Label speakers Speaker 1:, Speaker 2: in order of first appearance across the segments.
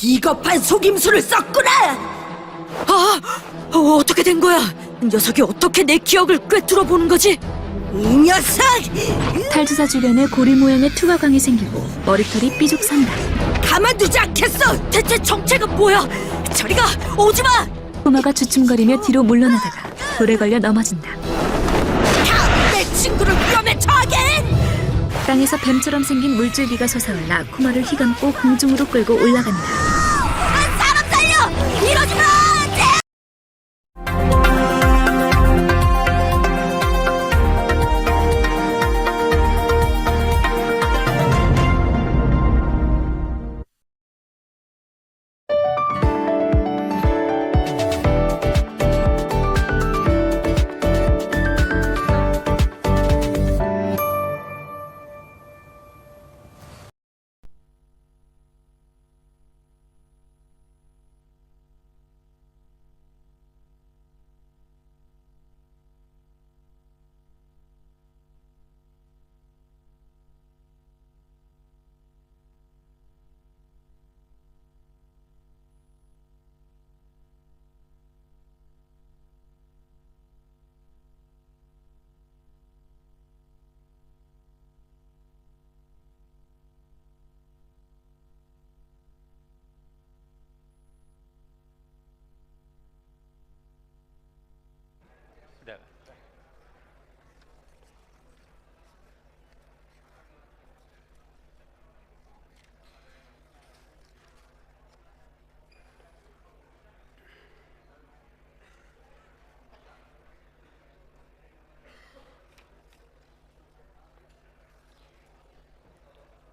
Speaker 1: 비겁한 속임수를 썼구나!
Speaker 2: 어떻게 된 거야? 녀석이 어떻게 내 기억을 꿰뚫어 보는 거지?
Speaker 1: 이 녀석!
Speaker 3: 탈주사 주변에 고리 모양의 투과광이 생기고 머리털이 삐죽 선다.
Speaker 1: 가만두지 않겠어!
Speaker 2: 대체 정체가 뭐야? 저리가! 오지마!
Speaker 3: 꼬마가 주춤거리며 뒤로 물러나다가 돌에 걸려 넘어진다.
Speaker 1: 내 친구를 위험에 처하게!
Speaker 3: 땅에서 뱀처럼 생긴 물줄기가 솟아올라 코마를 휘감고 공중으로 끌고 올라간다.
Speaker 1: 사람 살려! 이러지 마!
Speaker 4: Sudah.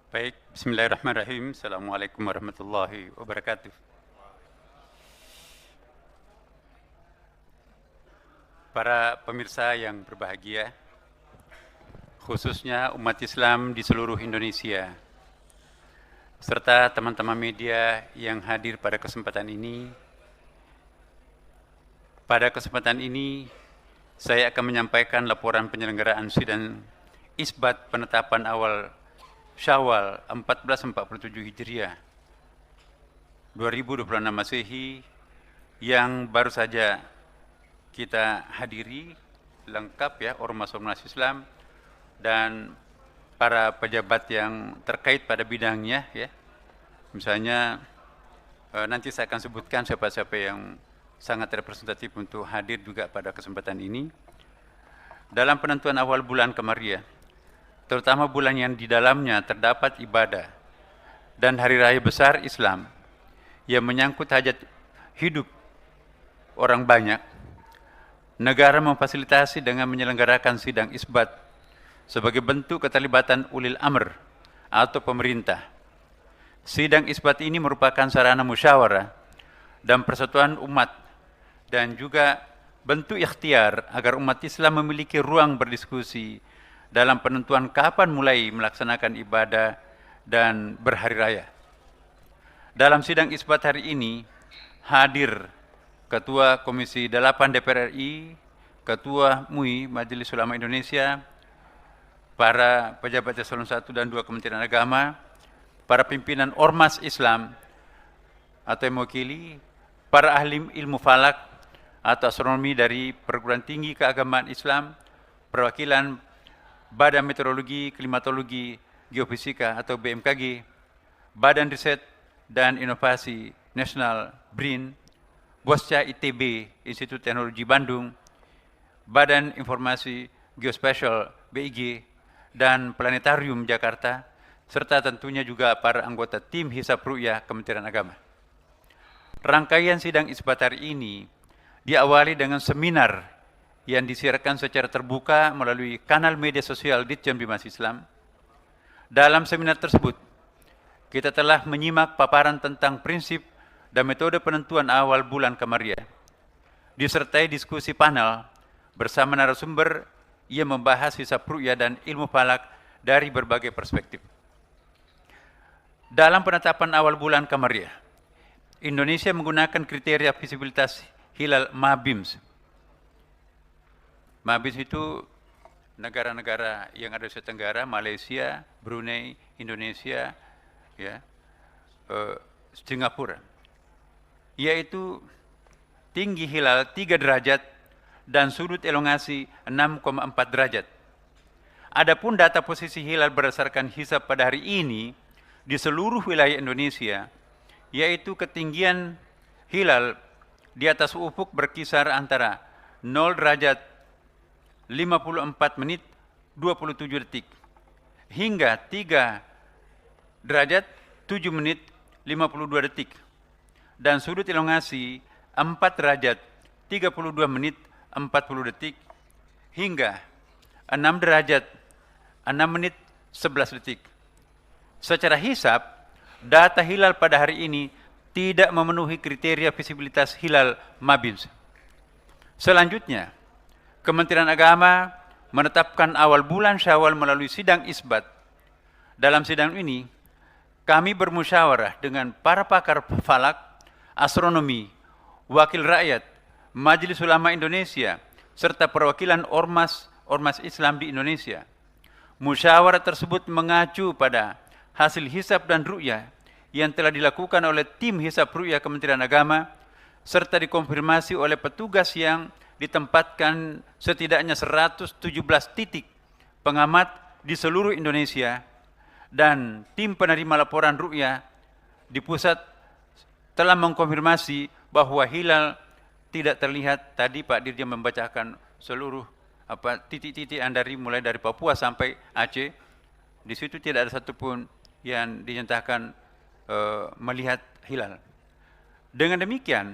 Speaker 4: Baik, bismillahirrahmanirrahim. Assalamualaikum warahmatullahi wabarakatuh. Para pemirsa yang berbahagia, khususnya umat Islam di seluruh Indonesia, serta teman-teman media yang hadir pada kesempatan ini. Pada kesempatan ini, saya akan menyampaikan laporan penyelenggaraan sidang isbat penetapan awal Syawal 1447 Hijriah 2026 Masehi yang baru saja kita hadiri, lengkap ya, ormas-ormas Islam dan para pejabat yang terkait pada bidangnya ya. Misalnya nanti saya akan sebutkan siapa-siapa yang sangat representatif untuk hadir juga pada kesempatan ini. Dalam penentuan awal bulan Qamariah, terutama bulan yang di dalamnya terdapat ibadah dan hari raya besar Islam yang menyangkut hajat hidup orang banyak, negara memfasilitasi dengan menyelenggarakan sidang isbat sebagai bentuk keterlibatan ulil amr atau pemerintah. Sidang isbat ini merupakan sarana musyawarah dan persatuan umat dan juga bentuk ikhtiar agar umat Islam memiliki ruang berdiskusi dalam penentuan kapan mulai melaksanakan ibadah dan berhari raya. Dalam sidang isbat hari ini hadir Ketua Komisi 8 DPR RI, Ketua MUI Majelis Ulama Indonesia, para pejabat eselon 1 dan 2 Kementerian Agama, para pimpinan ormas Islam atau yang mewakili, para ahli ilmu falak atau astronomi dari perguruan tinggi keagamaan Islam, perwakilan Badan Meteorologi, Klimatologi, Geofisika atau BMKG, Badan Riset dan Inovasi Nasional BRIN, Bosca ITB, Institut Teknologi Bandung, Badan Informasi Geospasial BIG, dan Planetarium Jakarta, serta tentunya juga para anggota tim Hisab Ru'yah Kementerian Agama. Rangkaian sidang isbat hari ini diawali dengan seminar yang disiarkan secara terbuka melalui kanal media sosial Ditjen Bimas Islam. Dalam seminar tersebut, kita telah menyimak paparan tentang prinsip dan metode penentuan awal bulan Qamariah, disertai diskusi panel bersama narasumber yang membahas hisab ru'yah dan ilmu falak dari berbagai perspektif. Dalam penetapan awal bulan Qamariah, Indonesia menggunakan kriteria visibilitas hilal MABIMS. MABIMS itu negara-negara yang ada di Asia Tenggara, Malaysia, Brunei, Indonesia, ya, Singapura, yaitu tinggi hilal 3 derajat dan sudut elongasi 6,4 derajat. Adapun data posisi hilal berdasarkan hisab pada hari ini di seluruh wilayah Indonesia, yaitu ketinggian hilal di atas ufuk berkisar antara 0 derajat 54 menit 27 detik hingga 3 derajat 7 menit 52 detik dan sudut elongasi 4 derajat 32 menit 40 detik hingga 6 derajat 6 menit 11 detik. Secara hisab, data hilal pada hari ini tidak memenuhi kriteria visibilitas hilal Mabins. Selanjutnya, Kementerian Agama menetapkan awal bulan Syawal melalui sidang isbat. Dalam sidang ini, kami bermusyawarah dengan para pakar falak, astronomi, wakil rakyat, Majelis Ulama Indonesia, serta perwakilan ormas Islam di Indonesia. Musyawarah tersebut mengacu pada hasil hisab dan ru'yah yang telah dilakukan oleh tim hisab ru'yah Kementerian Agama, serta dikonfirmasi oleh petugas yang ditempatkan setidaknya 117 titik pengamat di seluruh Indonesia, dan tim penerima laporan ru'yah di pusat telah mengkonfirmasi bahwa hilal tidak terlihat. Tadi Pak Dirjen membacakan seluruh titik-titik dari mulai dari Papua sampai Aceh. Di situ tidak ada satupun yang dinyatakan melihat hilal. Dengan demikian,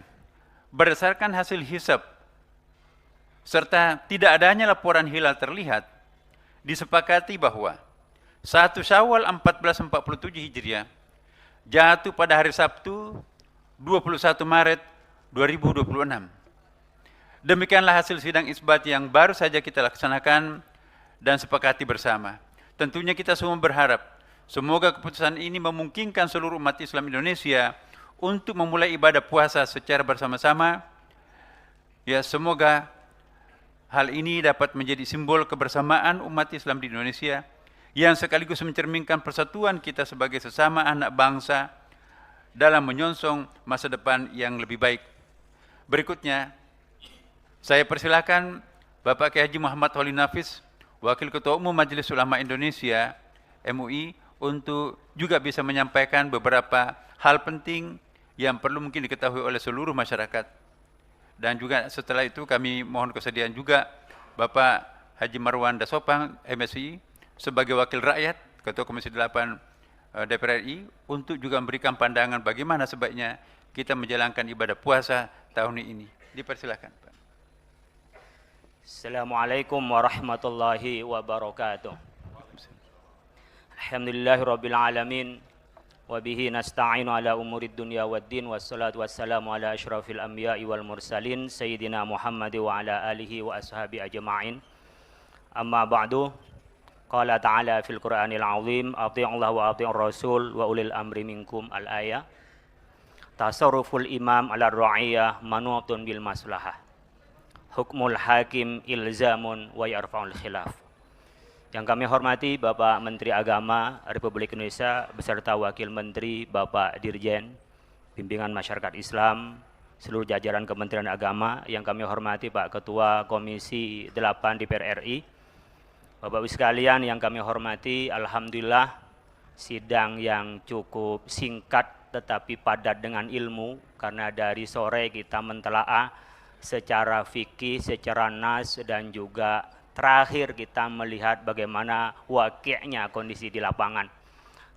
Speaker 4: berdasarkan hasil hisab serta tidak adanya laporan hilal terlihat, disepakati bahwa 1 Syawal 1447 Hijriah jatuh pada hari Sabtu 21 Maret 2026. Demikianlah hasil sidang isbat yang baru saja kita laksanakan dan sepakati bersama. Tentunya kita semua berharap semoga keputusan ini memungkinkan seluruh umat Islam Indonesia untuk memulai ibadah puasa secara bersama-sama. Ya, semoga hal ini dapat menjadi simbol kebersamaan umat Islam di Indonesia yang sekaligus mencerminkan persatuan kita sebagai sesama anak bangsa dalam menyongsong masa depan yang lebih baik. Berikutnya, saya persilakan Bapak Kiai Haji Muhammad Holil Nafis, Wakil Ketua Umum Majelis Ulama Indonesia MUI, untuk juga bisa menyampaikan beberapa hal penting yang perlu mungkin diketahui oleh seluruh masyarakat. Dan juga setelah itu kami mohon kesediaan juga Bapak Haji Marwan Dasopang MSI sebagai Wakil Rakyat, Ketua Komisi 8 DPR RI, untuk juga memberikan pandangan bagaimana sebaiknya kita menjalankan ibadah puasa tahun ini. Dipersilakan, Pak.
Speaker 5: Assalamualaikum warahmatullahi wabarakatuh. Alhamdulillahirabbil alamin wa bihi nasta'inu ala umurid dunya waddin, wassalatu wassalamu ala asyrafil anbiya'i wal mursalin sayyidina Muhammad wa ala alihi wa ashabi ajma'in. Amma ba'du. Qala ta'ala fil Qur'anil azim, athi'ullaha wa athi'ur rasul wa ulil amri minkum al-ayah. Tasarruful imam ala ra'iyah manutun bil maslahah. Hukmul hakim ilzamun wa yarfa'ul khilaf. Yang kami hormati Bapak Menteri Agama Republik Indonesia beserta Wakil Menteri Bapak Dirjen Bimbingan Masyarakat Islam, seluruh jajaran Kementerian Agama. Yang kami hormati Pak Ketua Komisi 8 DPR RI, Bapak-Ibu sekalian yang kami hormati, alhamdulillah sidang yang cukup singkat tetapi padat dengan ilmu, karena dari sore kita mentelaah secara fikih, secara nas, dan juga terakhir kita melihat bagaimana wakilnya kondisi di lapangan.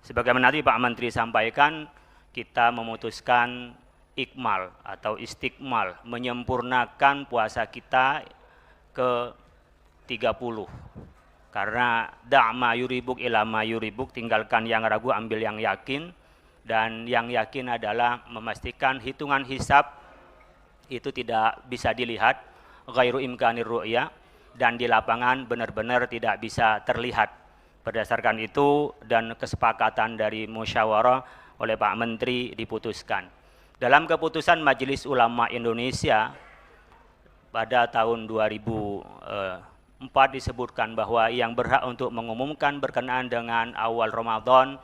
Speaker 5: Sebagaimana tadi Pak Menteri sampaikan, kita memutuskan ikmal atau istiqmal, menyempurnakan puasa kita ke 30. Karena da'ma yuribuk ilama yuribuk, tinggalkan yang ragu, ambil yang yakin. Dan yang yakin adalah memastikan hitungan hisab itu tidak bisa dilihat, ghairu imkanir ru'ya, dan di lapangan benar-benar tidak bisa terlihat. Berdasarkan itu dan kesepakatan dari musyawarah oleh Pak Menteri diputuskan. Dalam keputusan Majelis Ulama Indonesia pada tahun 2004 disebutkan bahwa yang berhak untuk mengumumkan berkenaan dengan awal Ramadan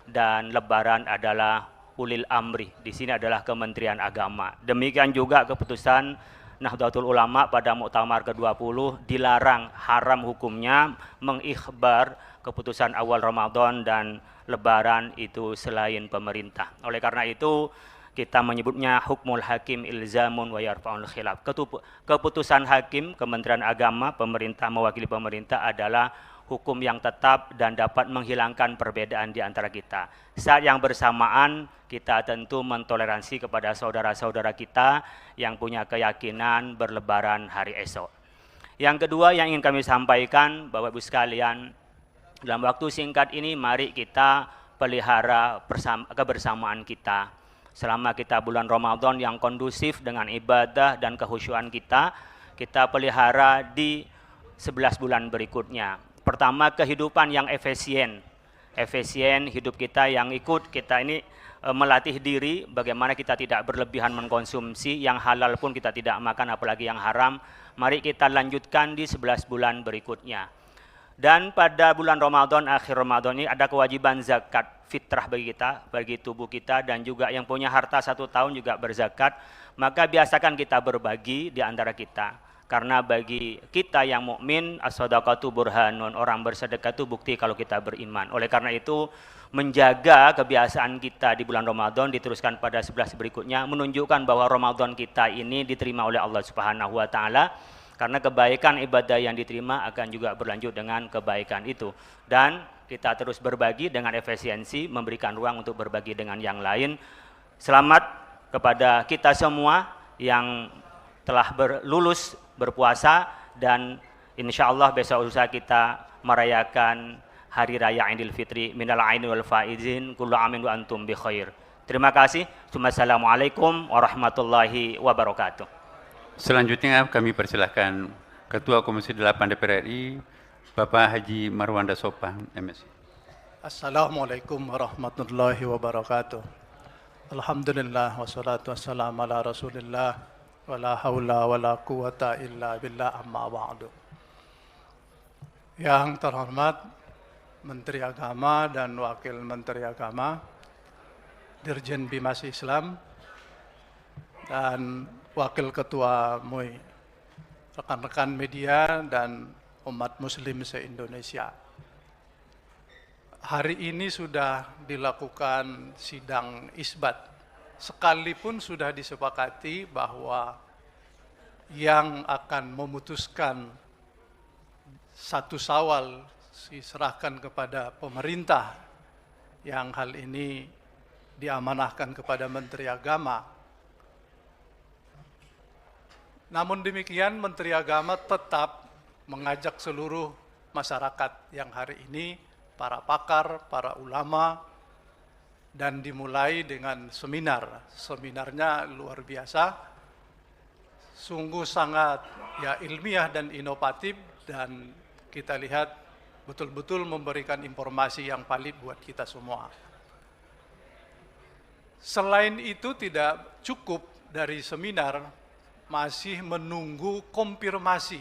Speaker 5: dan Lebaran adalah ulil amri. Di sini adalah Kementerian Agama. Demikian juga keputusan Nahdlatul Ulama pada Muktamar ke-20 dilarang, haram hukumnya mengikhbar keputusan awal Ramadan dan Lebaran itu selain pemerintah. Oleh karena itu kita menyebutnya hukmul hakim ilzamun wa yarfa'ul khilaf. Keputusan hakim, Kementerian Agama, pemerintah mewakili pemerintah adalah hukum yang tetap dan dapat menghilangkan perbedaan di antara kita. Saat yang bersamaan kita tentu mentoleransi kepada saudara-saudara kita yang punya keyakinan berlebaran hari esok. Yang kedua yang ingin kami sampaikan, Bapak Ibu sekalian, dalam waktu singkat ini mari kita pelihara kebersamaan kita. Selama kita bulan Ramadan yang kondusif dengan ibadah dan kehusyuan kita pelihara di 11 bulan berikutnya. Pertama, kehidupan yang efisien hidup kita yang ikut kita ini melatih diri bagaimana kita tidak berlebihan mengkonsumsi, yang halal pun kita tidak makan apalagi yang haram. Mari kita lanjutkan di 11 bulan berikutnya. Dan pada bulan Ramadan, akhir Ramadan ini ada kewajiban zakat fitrah bagi kita, bagi tubuh kita, dan juga yang punya harta 1 tahun juga berzakat. Maka biasakan kita berbagi di antara kita. Karena bagi kita yang mukmin, as-shadaqatu burhanun, orang bersedekah itu bukti kalau kita beriman. Oleh karena itu, menjaga kebiasaan kita di bulan Ramadan diteruskan pada 11 berikutnya, menunjukkan bahwa Ramadan kita ini diterima oleh Allah Subhanahu wa taala. Karena kebaikan ibadah yang diterima akan juga berlanjut dengan kebaikan itu. Dan kita terus berbagi dengan efisiensi, memberikan ruang untuk berbagi dengan yang lain. Selamat kepada kita semua yang telah lulus berpuasa, dan insya Allah besok lusa kita merayakan Hari Raya Idul Fitri. Minal aini wal faizin, kullu amin wa antum bi khair. Terima kasih. Assalamualaikum warahmatullahi wabarakatuh.
Speaker 4: Selanjutnya kami persilahkan Ketua Komisi 8 DPR RI, Bapak Haji Marwanda Sopang, MSI.
Speaker 6: Assalamualaikum warahmatullahi wabarakatuh. Alhamdulillah wassalatu wassalamu ala Rasulillah wala haula wala quwata illa billah, amma ba'du. Yang terhormat Menteri Agama dan Wakil Menteri Agama, Dirjen Bimas Islam, dan Wakil Ketua MUI, rekan-rekan media dan umat muslim se-Indonesia. Hari ini sudah dilakukan sidang isbat, sekalipun sudah disepakati bahwa yang akan memutuskan 1 Syawal diserahkan kepada pemerintah, yang hal ini diamanahkan kepada Menteri Agama. Namun demikian, Menteri Agama tetap mengajak seluruh masyarakat yang hari ini, para pakar, para ulama, dan dimulai dengan seminar. Seminarnya luar biasa, sungguh sangat ilmiah dan inovatif, dan kita lihat betul-betul memberikan informasi yang valid buat kita semua. Selain itu tidak cukup dari seminar, masih menunggu konfirmasi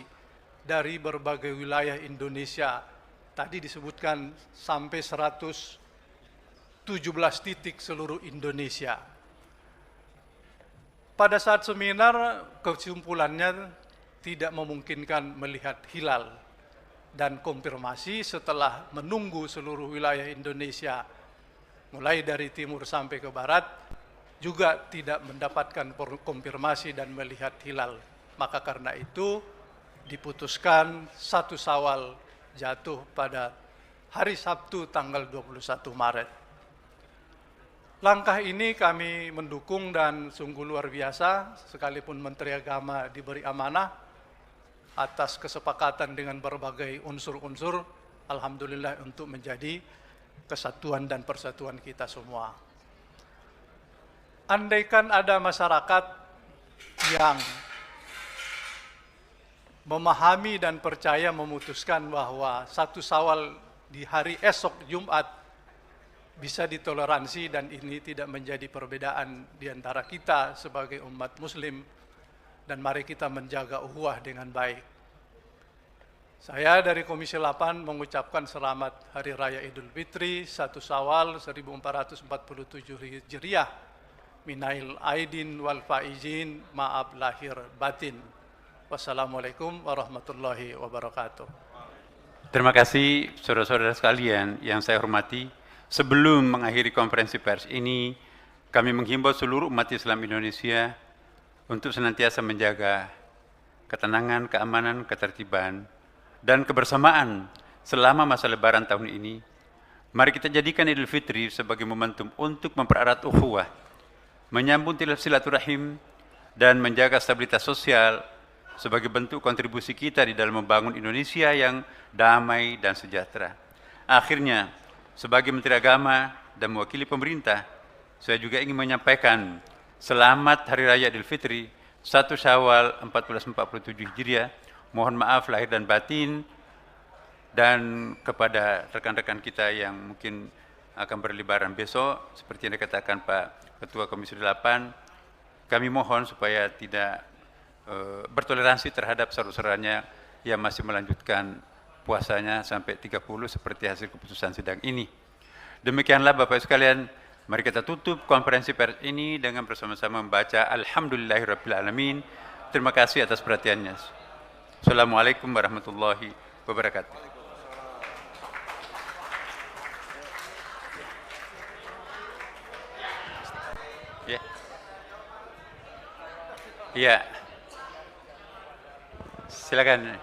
Speaker 6: dari berbagai wilayah Indonesia. Tadi disebutkan sampai 117 titik seluruh Indonesia. Pada saat seminar, kesimpulannya tidak memungkinkan melihat hilal, dan konfirmasi setelah menunggu seluruh wilayah Indonesia, mulai dari timur sampai ke barat, juga tidak mendapatkan konfirmasi dan melihat hilal. Maka karena itu diputuskan 1 Syawal jatuh pada hari Sabtu tanggal 21 Maret. Langkah ini kami mendukung dan sungguh luar biasa, sekalipun Menteri Agama diberi amanah atas kesepakatan dengan berbagai unsur-unsur, alhamdulillah untuk menjadi kesatuan dan persatuan kita semua. Andaikan ada masyarakat yang memahami dan percaya memutuskan bahwa 1 Syawal di hari esok Jumat bisa ditoleransi dan ini tidak menjadi perbedaan di antara kita sebagai umat muslim, dan mari kita menjaga ukhuwah dengan baik. Saya dari Komisi 8 mengucapkan selamat Hari Raya Idul Fitri 1 Syawal 1447 Hijriah. Minail aidin wal faizin, maaf lahir batin. Wassalamualaikum warahmatullahi wabarakatuh.
Speaker 4: Terima kasih saudara-saudara sekalian yang saya hormati. Sebelum mengakhiri konferensi pers ini, kami menghimbau seluruh umat Islam Indonesia untuk senantiasa menjaga ketenangan, keamanan, ketertiban, dan kebersamaan selama masa Lebaran tahun ini. Mari kita jadikan Idul Fitri sebagai momentum untuk mempererat ukhuwah, menyambung silaturahim, dan menjaga stabilitas sosial sebagai bentuk kontribusi kita di dalam membangun Indonesia yang damai dan sejahtera. Akhirnya, sebagai Menteri Agama dan mewakili pemerintah, saya juga ingin menyampaikan selamat Hari Raya Idul Fitri 1 Syawal 1447 Hijriah. Mohon maaf lahir dan batin, dan kepada rekan-rekan kita yang mungkin akan berlebaran besok, seperti yang dikatakan Pak Ketua Komisi 8, kami mohon supaya tidak bertoleransi terhadap saudara-saudaranya yang masih melanjutkan puasanya sampai 30 seperti hasil keputusan sidang ini. Demikianlah Bapak Ibu sekalian, mari kita tutup konferensi pers ini dengan bersama-sama membaca Alhamdulillahirrabbilalamin. Terima kasih atas perhatiannya. Assalamualaikum warahmatullahi wabarakatuh. Ya. Ya. Silakan.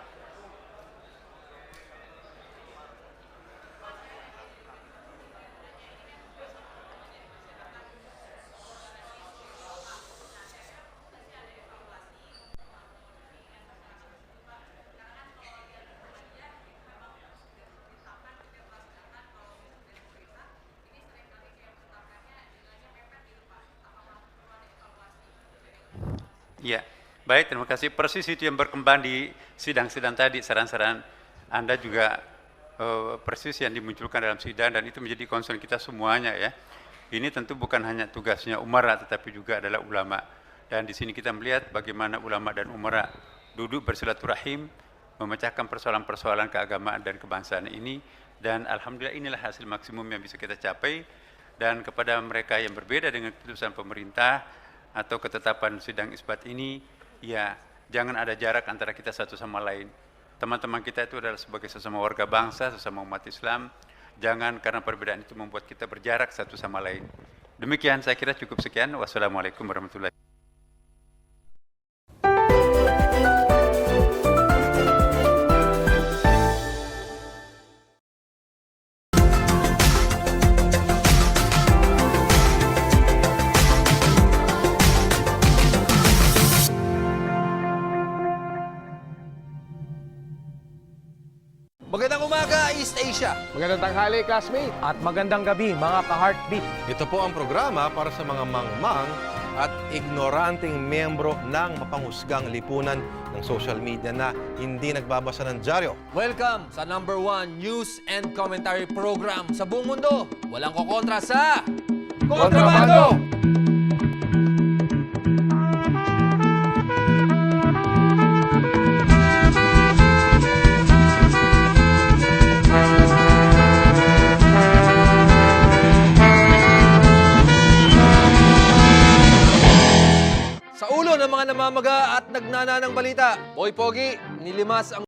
Speaker 4: Ya, baik, terima kasih. Persis itu yang berkembang di sidang-sidang tadi, saran-saran Anda juga persis yang dimunculkan dalam sidang, dan itu menjadi concern kita semuanya ya. Ini tentu bukan hanya tugasnya umara, tetapi juga adalah ulama. Dan di sini kita melihat bagaimana ulama dan umara duduk bersilaturahim, memecahkan persoalan-persoalan keagamaan dan kebangsaan ini, dan alhamdulillah inilah hasil maksimum yang bisa kita capai. Dan kepada mereka yang berbeda dengan keputusan pemerintah atau ketetapan sidang isbat ini, ya jangan ada jarak antara kita satu sama lain. Teman-teman kita itu adalah sebagai sesama warga bangsa, sesama umat Islam. Jangan karena perbedaan itu membuat kita berjarak satu sama lain. Demikian saya kira cukup sekian. Wassalamualaikum warahmatullahi wabarakatuh.
Speaker 7: Magandang umaga, East Asia.
Speaker 8: Magandang tanghali, classmate.
Speaker 9: At magandang gabi, mga ka-heartbeat.
Speaker 7: Ito po ang programa para sa mga mangmang at ignoranting miyembro ng mapanghusgang lipunan ng social media na hindi nagbabasa ng dyaryo.
Speaker 9: Welcome sa #1 news and commentary program sa buong mundo. Walang kokontra sa Kontrabando! Sa ulo ng mga namamaga at nagnana ng balita, Boy Pogi, nilimas ang